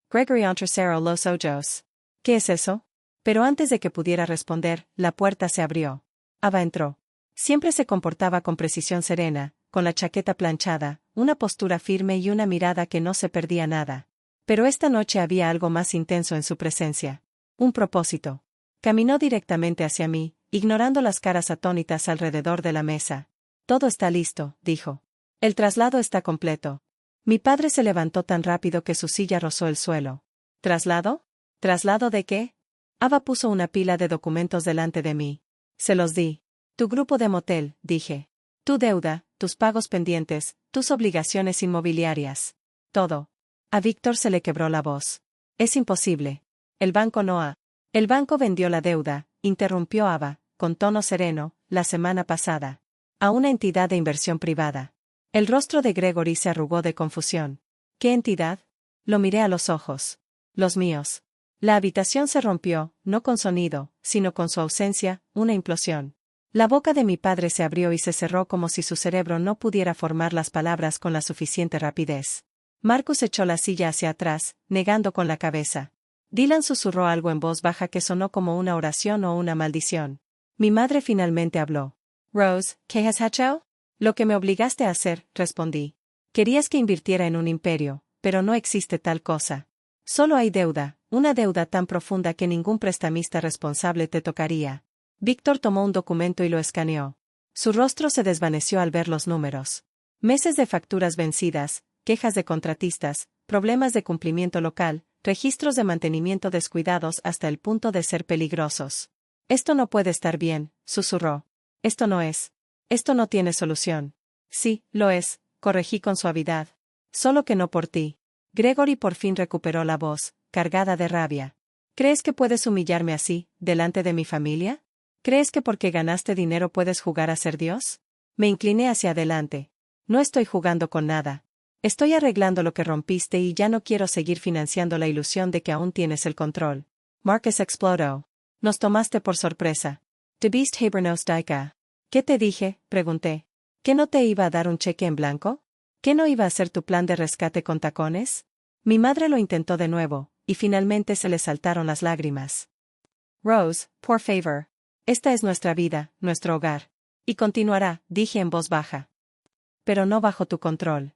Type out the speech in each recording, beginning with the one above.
Gregory entrecerró los ojos. ¿Qué es eso? Pero antes de que pudiera responder, la puerta se abrió. Ava entró. Siempre se comportaba con precisión serena, con la chaqueta planchada, una postura firme y una mirada que no se perdía nada. Pero esta noche había algo más intenso en su presencia. Un propósito. Caminó directamente hacia mí, ignorando las caras atónitas alrededor de la mesa. Todo está listo, dijo. El traslado está completo. Mi padre se levantó tan rápido que su silla rozó el suelo. ¿Traslado? ¿Traslado de qué? Ava puso una pila de documentos delante de mí. Se los di. Tu grupo de motel, dije. Tu deuda, tus pagos pendientes, tus obligaciones inmobiliarias. Todo. A Víctor se le quebró la voz. Es imposible. El banco no ha. El banco vendió la deuda, interrumpió Ava, con tono sereno, la semana pasada. A una entidad de inversión privada. El rostro de Gregory se arrugó de confusión. ¿Qué entidad? Lo miré a los ojos. Los míos. La habitación se rompió, no con sonido, sino con su ausencia, una implosión. La boca de mi padre se abrió y se cerró como si su cerebro no pudiera formar las palabras con la suficiente rapidez. Marcus echó la silla hacia atrás, negando con la cabeza. Dylan susurró algo en voz baja que sonó como una oración o una maldición. Mi madre finalmente habló. Rose, ¿qué has hecho? Lo que me obligaste a hacer, respondí. Querías que invirtiera en un imperio, pero no existe tal cosa. Solo hay deuda, una deuda tan profunda que ningún prestamista responsable te tocaría. Víctor tomó un documento y lo escaneó. Su rostro se desvaneció al ver los números. Meses de facturas vencidas, quejas de contratistas, problemas de cumplimiento local, registros de mantenimiento descuidados hasta el punto de ser peligrosos. Esto no puede estar bien, susurró. Esto no es. Esto no tiene solución. Sí, lo es, corregí con suavidad. Solo que no por ti. Gregory por fin recuperó la voz, cargada de rabia. ¿Crees que puedes humillarme así, delante de mi familia? ¿Crees que porque ganaste dinero puedes jugar a ser Dios? Me incliné hacia adelante. No estoy jugando con nada. Estoy arreglando lo que rompiste y ya no quiero seguir financiando la ilusión de que aún tienes el control. Marcus explotó. Nos tomaste por sorpresa. ¿Te viste Habernos Daika? ¿Qué te dije? Pregunté. ¿Que no te iba a dar un cheque en blanco? ¿Que no iba a ser tu plan de rescate con tacones? Mi madre lo intentó de nuevo, y finalmente se le saltaron las lágrimas. Rose, por favor. Esta es nuestra vida, nuestro hogar. Y continuará, dije en voz baja. Pero no bajo tu control.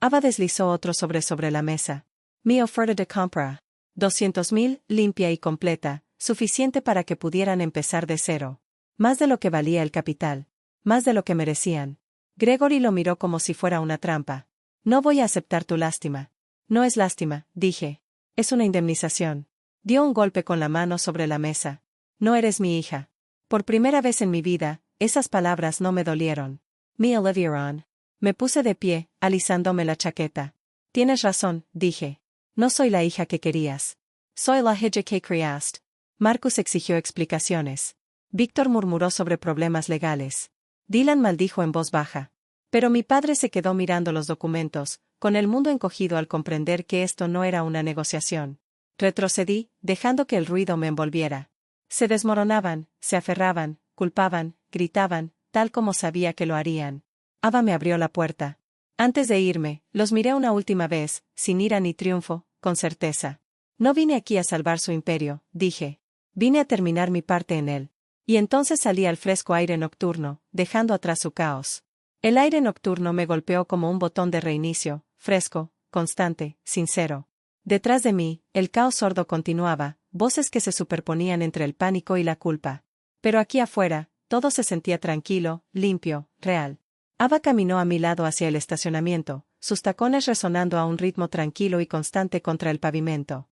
Ava deslizó otro sobre la mesa. Mi oferta de compra. 200,000, limpia y completa, suficiente para que pudieran empezar de cero. Más de lo que valía el capital. Más de lo que merecían. Gregory lo miró como si fuera una trampa. No voy a aceptar tu lástima. No es lástima, dije. Es una indemnización. Dio un golpe con la mano sobre la mesa. No eres mi hija. Por primera vez en mi vida, esas palabras no me dolieron. Mi Olivieron. Me puse de pie, alisándome la chaqueta. Tienes razón, dije. No soy la hija que querías. Soy la hija que criaste. Marcus exigió explicaciones. Víctor murmuró sobre problemas legales. Dylan maldijo en voz baja. Pero mi padre se quedó mirando los documentos, con el mundo encogido al comprender que esto no era una negociación. Retrocedí, dejando que el ruido me envolviera. Se desmoronaban, se aferraban, culpaban, gritaban, tal como sabía que lo harían. Ava me abrió la puerta. Antes de irme, los miré una última vez, sin ira ni triunfo, con certeza. No vine aquí a salvar su imperio, dije. Vine a terminar mi parte en él. Y entonces salí al fresco aire nocturno, dejando atrás su caos. El aire nocturno me golpeó como un botón de reinicio, fresco, constante, sincero. Detrás de mí, el caos sordo continuaba, voces que se superponían entre el pánico y la culpa. Pero aquí afuera, todo se sentía tranquilo, limpio, real. Ava caminó a mi lado hacia el estacionamiento, sus tacones resonando a un ritmo tranquilo y constante contra el pavimento.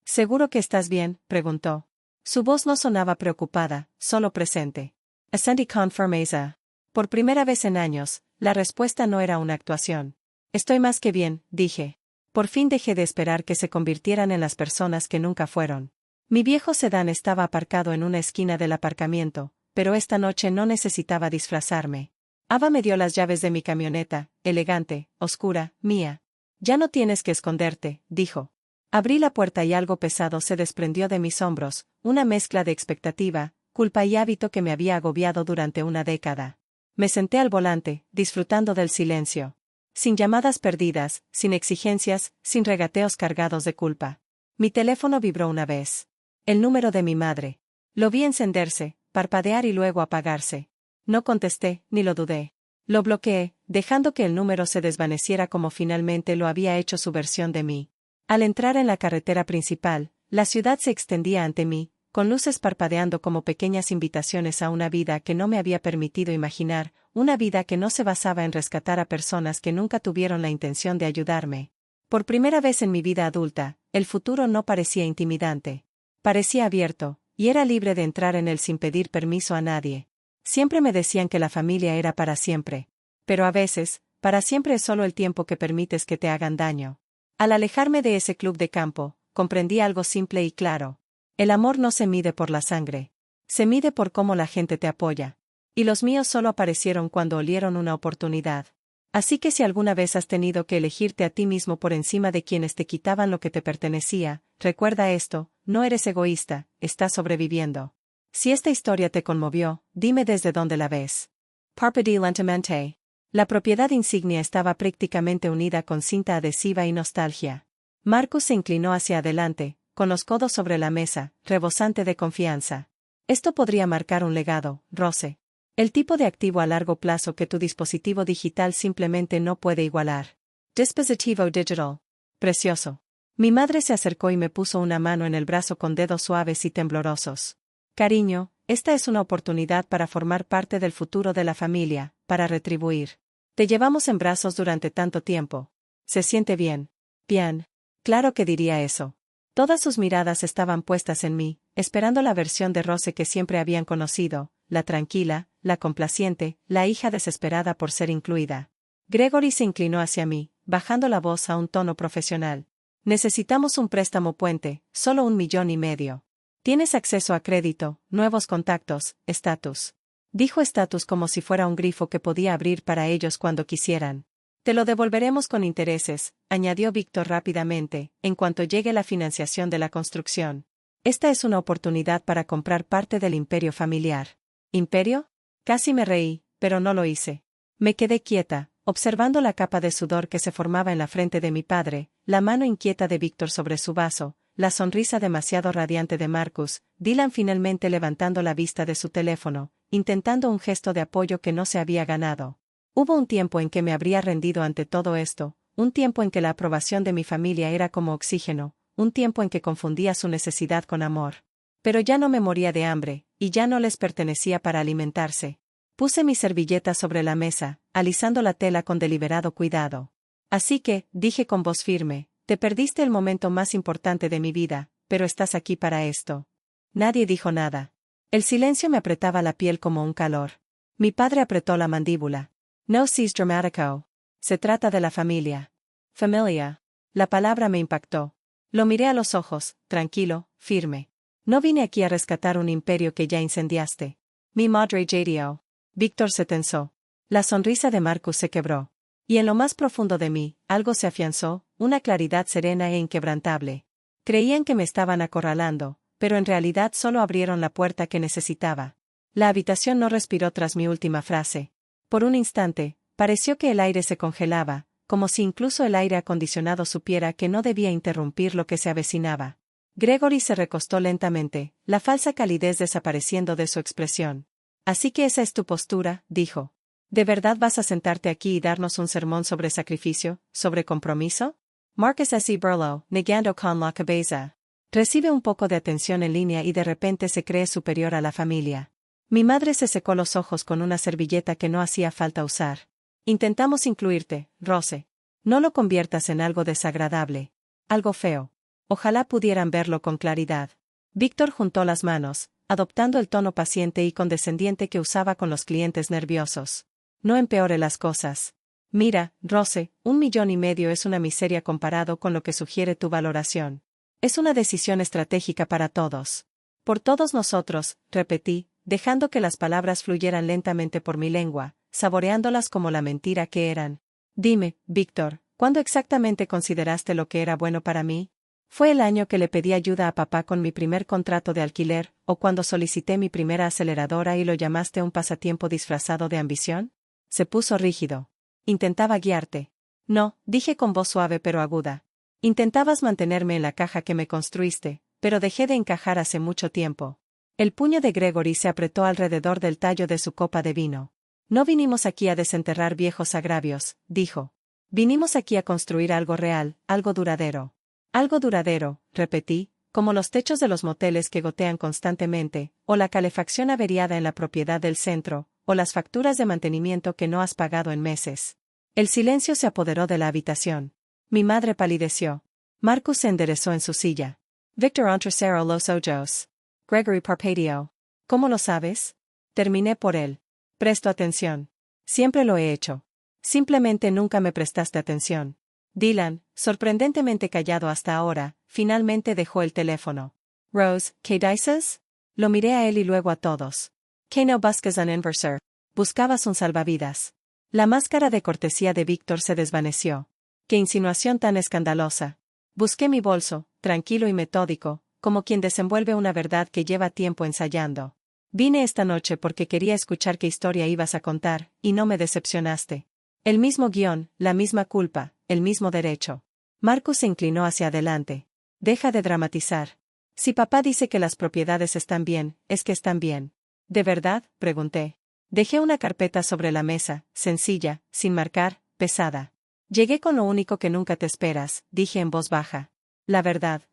¿Seguro que estás bien?, preguntó. Su voz no sonaba preocupada, solo presente. Asentí con firmeza. Por primera vez en años, la respuesta no era una actuación. Estoy más que bien, dije. Por fin dejé de esperar que se convirtieran en las personas que nunca fueron. Mi viejo sedán estaba aparcado en una esquina del aparcamiento, pero esta noche no necesitaba disfrazarme. Ava me dio las llaves de mi camioneta, elegante, oscura, mía. Ya no tienes que esconderte, dijo. Abrí la puerta y algo pesado se desprendió de mis hombros, una mezcla de expectativa, culpa y hábito que me había agobiado durante una década. Me senté al volante, disfrutando del silencio. Sin llamadas perdidas, sin exigencias, sin regateos cargados de culpa. Mi teléfono vibró una vez. El número de mi madre. Lo vi encenderse, parpadear y luego apagarse. No contesté, ni lo dudé. Lo bloqueé, dejando que el número se desvaneciera como finalmente lo había hecho su versión de mí. Al entrar en la carretera principal, la ciudad se extendía ante mí, con luces parpadeando como pequeñas invitaciones a una vida que no me había permitido imaginar, una vida que no se basaba en rescatar a personas que nunca tuvieron la intención de ayudarme. Por primera vez en mi vida adulta, el futuro no parecía intimidante. Parecía abierto, y era libre de entrar en él sin pedir permiso a nadie. Siempre me decían que la familia era para siempre. Pero a veces, para siempre es solo el tiempo que permites que te hagan daño. Al alejarme de ese club de campo, comprendí algo simple y claro. El amor no se mide por la sangre. Se mide por cómo la gente te apoya. Y los míos solo aparecieron cuando olieron una oportunidad. Así que si alguna vez has tenido que elegirte a ti mismo por encima de quienes te quitaban lo que te pertenecía, recuerda esto, no eres egoísta, estás sobreviviendo. Si esta historia te conmovió, dime desde dónde la ves. Parpadí lentamente. La propiedad insignia estaba prácticamente unida con cinta adhesiva y nostalgia. Marcus se inclinó hacia adelante, con los codos sobre la mesa, rebosante de confianza. Esto podría marcar un legado, Rose. El tipo de activo a largo plazo que tu dispositivo digital simplemente no puede igualar. Dispositivo digital. Precioso. Mi madre se acercó y me puso una mano en el brazo con dedos suaves y temblorosos. Cariño, esta es una oportunidad para formar parte del futuro de la familia, para retribuir. Te llevamos en brazos durante tanto tiempo. ¿Se siente bien? Bien. Claro que diría eso. Todas sus miradas estaban puestas en mí, esperando la versión de Rose que siempre habían conocido, la tranquila, la complaciente, la hija desesperada por ser incluida. Gregory se inclinó hacia mí, bajando la voz a un tono profesional. Necesitamos un préstamo puente, solo 1,5 millones. Tienes acceso a crédito, nuevos contactos, estatus. Dijo estatus como si fuera un grifo que podía abrir para ellos cuando quisieran. Te lo devolveremos con intereses, añadió Víctor rápidamente, en cuanto llegue la financiación de la construcción. Esta es una oportunidad para comprar parte del imperio familiar. ¿Imperio? Casi me reí, pero no lo hice. Me quedé quieta, observando la capa de sudor que se formaba en la frente de mi padre, la mano inquieta de Víctor sobre su vaso, la sonrisa demasiado radiante de Marcus, Dylan finalmente levantando la vista de su teléfono, intentando un gesto de apoyo que no se había ganado. Hubo un tiempo en que me habría rendido ante todo esto, un tiempo en que la aprobación de mi familia era como oxígeno, un tiempo en que confundía su necesidad con amor. Pero ya no me moría de hambre, y ya no les pertenecía para alimentarse. Puse mi servilleta sobre la mesa, alisando la tela con deliberado cuidado. Así que, dije con voz firme, te perdiste el momento más importante de mi vida, pero estás aquí para esto. Nadie dijo nada. El silencio me apretaba la piel como un calor. Mi padre apretó la mandíbula. No seas dramático. Se trata de la familia. Familia. La palabra me impactó. Lo miré a los ojos, tranquilo, firme. No vine aquí a rescatar un imperio que ya incendiaste. Mi madre JDO. Víctor se tensó. La sonrisa de Marcus se quebró. Y en lo más profundo de mí, algo se afianzó, una claridad serena e inquebrantable. Creían que me estaban acorralando, pero en realidad solo abrieron la puerta que necesitaba. La habitación no respiró tras mi última frase. Por un instante, pareció que el aire se congelaba, como si incluso el aire acondicionado supiera que no debía interrumpir lo que se avecinaba. Gregory se recostó lentamente, la falsa calidez desapareciendo de su expresión. Así que esa es tu postura, dijo. ¿De verdad vas a sentarte aquí y darnos un sermón sobre sacrificio, sobre compromiso? Marcus S. Burlow, negando con la cabeza. Recibe un poco de atención en línea y de repente se cree superior a la familia. Mi madre se secó los ojos con una servilleta que no hacía falta usar. Intentamos incluirte, Rose. No lo conviertas en algo desagradable. Algo feo. Ojalá pudieran verlo con claridad. Víctor juntó las manos, adoptando el tono paciente y condescendiente que usaba con los clientes nerviosos. No empeore las cosas. Mira, Rose, 1,5 millones es una miseria comparado con lo que sugiere tu valoración. Es una decisión estratégica para todos. Por todos nosotros, repetí, dejando que las palabras fluyeran lentamente por mi lengua, saboreándolas como la mentira que eran. Dime, Víctor, ¿cuándo exactamente consideraste lo que era bueno para mí? ¿Fue el año que le pedí ayuda a papá con mi primer contrato de alquiler, o cuando solicité mi primera aceleradora y lo llamaste un pasatiempo disfrazado de ambición? Se puso rígido. Intentaba guiarte. No, dije con voz suave pero aguda. Intentabas mantenerme en la caja que me construiste, pero dejé de encajar hace mucho tiempo. El puño de Gregory se apretó alrededor del tallo de su copa de vino. No vinimos aquí a desenterrar viejos agravios, dijo. Vinimos aquí a construir algo real, algo duradero. Algo duradero, repetí, como los techos de los moteles que gotean constantemente, o la calefacción averiada en la propiedad del centro, o las facturas de mantenimiento que no has pagado en meses. El silencio se apoderó de la habitación. Mi madre palideció. Marcus se enderezó en su silla. Victor entrecerró los ojos. Gregory parpadeó. ¿Cómo lo sabes? Terminé por él. Presto atención. Siempre lo he hecho. Simplemente nunca me prestaste atención. Dylan, sorprendentemente callado hasta ahora, finalmente dejó el teléfono. Rose, ¿qué dices? Lo miré a él y luego a todos. ¿Qué no buscas un inversor? Buscabas un salvavidas. La máscara de cortesía de Víctor se desvaneció. ¡Qué insinuación tan escandalosa! Busqué mi bolso, tranquilo y metódico, como quien desenvuelve una verdad que lleva tiempo ensayando. Vine esta noche porque quería escuchar qué historia ibas a contar, y no me decepcionaste. El mismo guión, la misma culpa, el mismo derecho. Marcus se inclinó hacia adelante. Deja de dramatizar. Si papá dice que las propiedades están bien, es que están bien. ¿De verdad?, pregunté. Dejé una carpeta sobre la mesa, sencilla, sin marcar, pesada. Llegué con lo único que nunca te esperas, dije en voz baja. La verdad.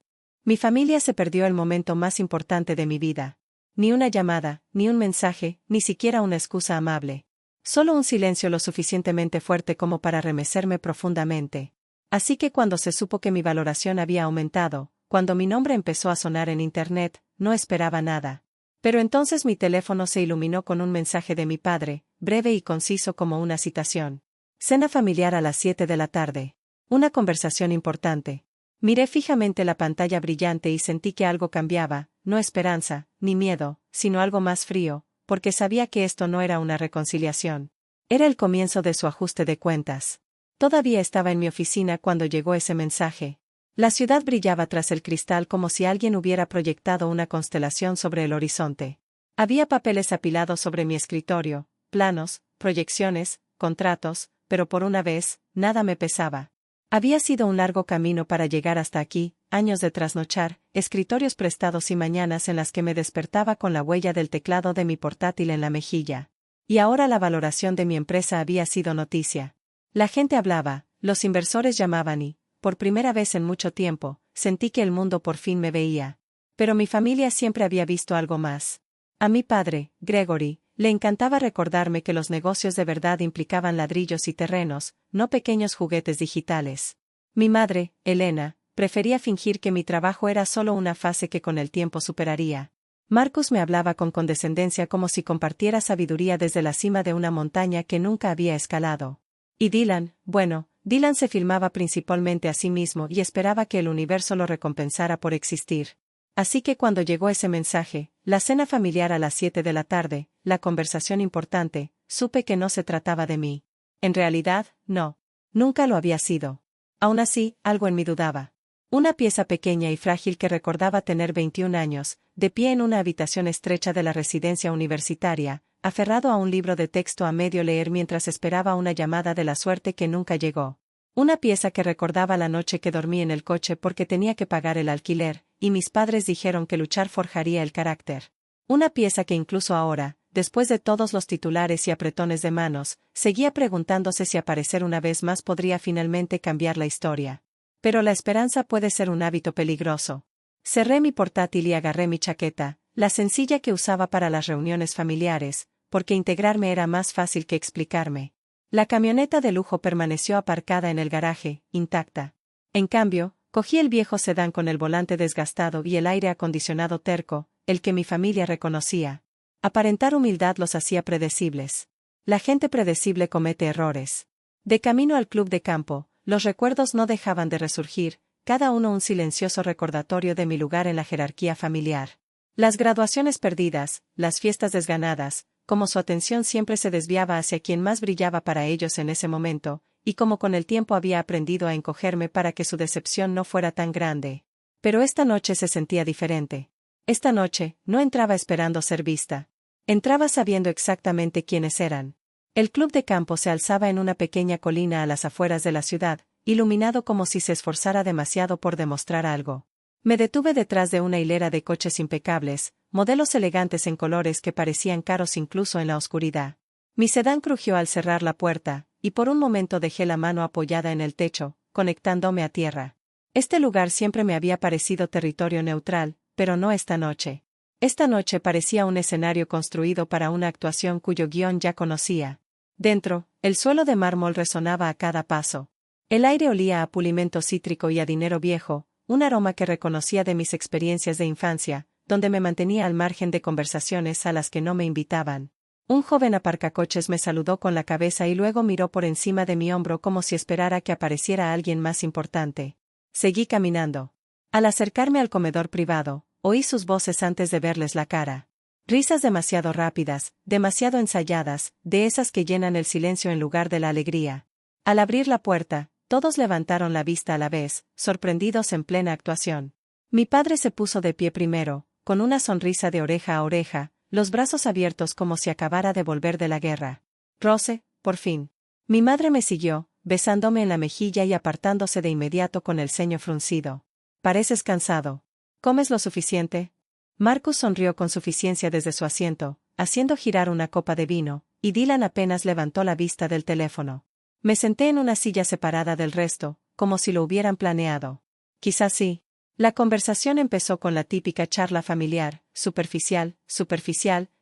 Mi familia se perdió el momento más importante de mi vida. Ni una llamada, ni un mensaje, ni siquiera una excusa amable. Solo un silencio lo suficientemente fuerte como para remecerme profundamente. Así que cuando se supo que mi valoración había aumentado, cuando mi nombre empezó a sonar en internet, no esperaba nada. Pero entonces mi teléfono se iluminó con un mensaje de mi padre, breve y conciso como una citación. Cena familiar a las 7 de la tarde. Una conversación importante. Miré fijamente la pantalla brillante y sentí que algo cambiaba, no esperanza, ni miedo, sino algo más frío, porque sabía que esto no era una reconciliación. Era el comienzo de su ajuste de cuentas. Todavía estaba en mi oficina cuando llegó ese mensaje. La ciudad brillaba tras el cristal como si alguien hubiera proyectado una constelación sobre el horizonte. Había papeles apilados sobre mi escritorio, planos, proyecciones, contratos, pero por una vez, nada me pesaba. Había sido un largo camino para llegar hasta aquí, años de trasnochar, escritorios prestados y mañanas en las que me despertaba con la huella del teclado de mi portátil en la mejilla. Y ahora la valoración de mi empresa había sido noticia. La gente hablaba, los inversores llamaban y, por primera vez en mucho tiempo, sentí que el mundo por fin me veía. Pero mi familia siempre había visto algo más. A mi padre, Gregory, le encantaba recordarme que los negocios de verdad implicaban ladrillos y terrenos, no pequeños juguetes digitales. Mi madre, Elena, prefería fingir que mi trabajo era solo una fase que con el tiempo superaría. Marcus me hablaba con condescendencia como si compartiera sabiduría desde la cima de una montaña que nunca había escalado. Y Dylan, bueno, Dylan se filmaba principalmente a sí mismo y esperaba que el universo lo recompensara por existir. Así que cuando llegó ese mensaje, la cena familiar a las 7 de la tarde, la conversación importante, supe que no se trataba de mí. En realidad, no. Nunca lo había sido. Aún así, algo en mí dudaba. Una pieza pequeña y frágil que recordaba tener 21 años, de pie en una habitación estrecha de la residencia universitaria, aferrado a un libro de texto a medio leer mientras esperaba una llamada de la suerte que nunca llegó. Una pieza que recordaba la noche que dormí en el coche porque tenía que pagar el alquiler, y mis padres dijeron que luchar forjaría el carácter. Una pieza que incluso ahora, después de todos los titulares y apretones de manos, seguía preguntándose si aparecer una vez más podría finalmente cambiar la historia. Pero la esperanza puede ser un hábito peligroso. Cerré mi portátil y agarré mi chaqueta, la sencilla que usaba para las reuniones familiares, porque integrarme era más fácil que explicarme. La camioneta de lujo permaneció aparcada en el garaje, intacta. En cambio, cogí el viejo sedán con el volante desgastado y el aire acondicionado terco, el que mi familia reconocía. Aparentar humildad los hacía predecibles. La gente predecible comete errores. De camino al club de campo, los recuerdos no dejaban de resurgir, cada uno un silencioso recordatorio de mi lugar en la jerarquía familiar. Las graduaciones perdidas, las fiestas desganadas, como su atención siempre se desviaba hacia quien más brillaba para ellos en ese momento, y como con el tiempo había aprendido a encogerme para que su decepción no fuera tan grande. Pero esta noche se sentía diferente. Esta noche, no entraba esperando ser vista. Entraba sabiendo exactamente quiénes eran. El club de campo se alzaba en una pequeña colina a las afueras de la ciudad, iluminado como si se esforzara demasiado por demostrar algo. Me detuve detrás de una hilera de coches impecables, modelos elegantes en colores que parecían caros incluso en la oscuridad. Mi sedán crujió al cerrar la puerta, y por un momento dejé la mano apoyada en el techo, conectándome a tierra. Este lugar siempre me había parecido territorio neutral, pero no esta noche. Esta noche parecía un escenario construido para una actuación cuyo guión ya conocía. Dentro, el suelo de mármol resonaba a cada paso. El aire olía a pulimento cítrico y a dinero viejo, un aroma que reconocía de mis experiencias de infancia, donde me mantenía al margen de conversaciones a las que no me invitaban. Un joven aparcacoches me saludó con la cabeza y luego miró por encima de mi hombro como si esperara que apareciera alguien más importante. Seguí caminando. Al acercarme al comedor privado, oí sus voces antes de verles la cara. Risas demasiado rápidas, demasiado ensayadas, de esas que llenan el silencio en lugar de la alegría. Al abrir la puerta, todos levantaron la vista a la vez, sorprendidos en plena actuación. Mi padre se puso de pie primero, con una sonrisa de oreja a oreja, los brazos abiertos como si acabara de volver de la guerra. Rose, por fin. Mi madre me siguió, besándome en la mejilla y apartándose de inmediato con el ceño fruncido. Pareces cansado. ¿Comes lo suficiente? Marcus sonrió con suficiencia desde su asiento, haciendo girar una copa de vino, y Dylan apenas levantó la vista del teléfono. Me senté en una silla separada del resto, como si lo hubieran planeado. Quizás sí. La conversación empezó con la típica charla familiar, superficial,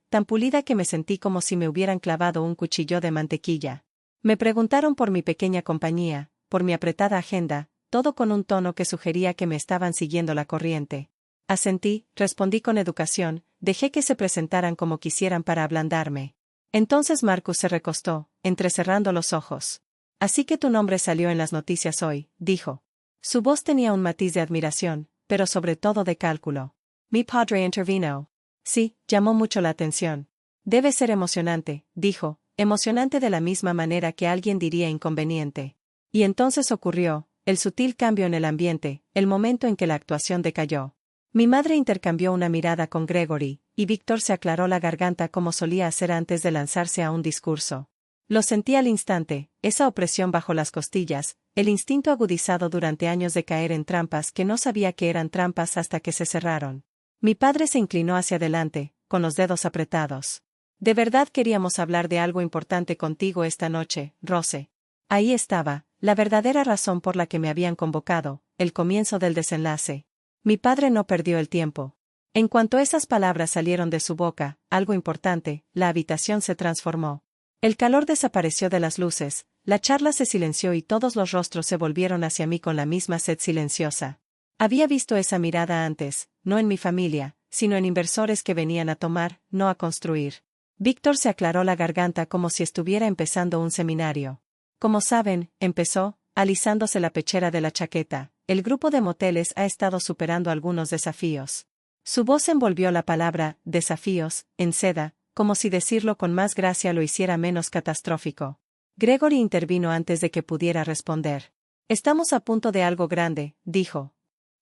tan pulida que me sentí como si me hubieran clavado un cuchillo de mantequilla. Me preguntaron por mi pequeña compañía, por mi apretada agenda, todo con un tono que sugería que me estaban siguiendo la corriente. Asentí, respondí con educación, dejé que se presentaran como quisieran para ablandarme. Entonces Marcus se recostó, entrecerrando los ojos. Así que tu nombre salió en las noticias hoy, dijo. Su voz tenía un matiz de admiración, pero sobre todo de cálculo. Mi padre intervino. Sí, llamó mucho la atención. Debe ser emocionante, dijo, emocionante de la misma manera que alguien diría inconveniente. Y entonces ocurrió, el sutil cambio en el ambiente, el momento en que la actuación decayó. Mi madre intercambió una mirada con Gregory, y Víctor se aclaró la garganta como solía hacer antes de lanzarse a un discurso. Lo sentí al instante, esa opresión bajo las costillas, el instinto agudizado durante años de caer en trampas que no sabía que eran trampas hasta que se cerraron. Mi padre se inclinó hacia adelante, con los dedos apretados. De verdad queríamos hablar de algo importante contigo esta noche, Rose. Ahí estaba, la verdadera razón por la que me habían convocado, el comienzo del desenlace. Mi padre no perdió el tiempo. En cuanto esas palabras salieron de su boca, algo importante, la habitación se transformó. El calor desapareció de las luces, la charla se silenció y todos los rostros se volvieron hacia mí con la misma sed silenciosa. Había visto esa mirada antes, no en mi familia, sino en inversores que venían a tomar, no a construir. Víctor se aclaró la garganta como si estuviera empezando un seminario. Como saben, empezó, alisándose la pechera de la chaqueta, el grupo de moteles ha estado superando algunos desafíos. Su voz envolvió la palabra, desafíos, en seda, como si decirlo con más gracia lo hiciera menos catastrófico. Gregory intervino antes de que pudiera responder. Estamos a punto de algo grande, dijo.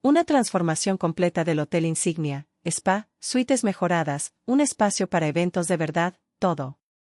Una transformación completa del hotel insignia, spa, suites mejoradas, un espacio para eventos de verdad, todo.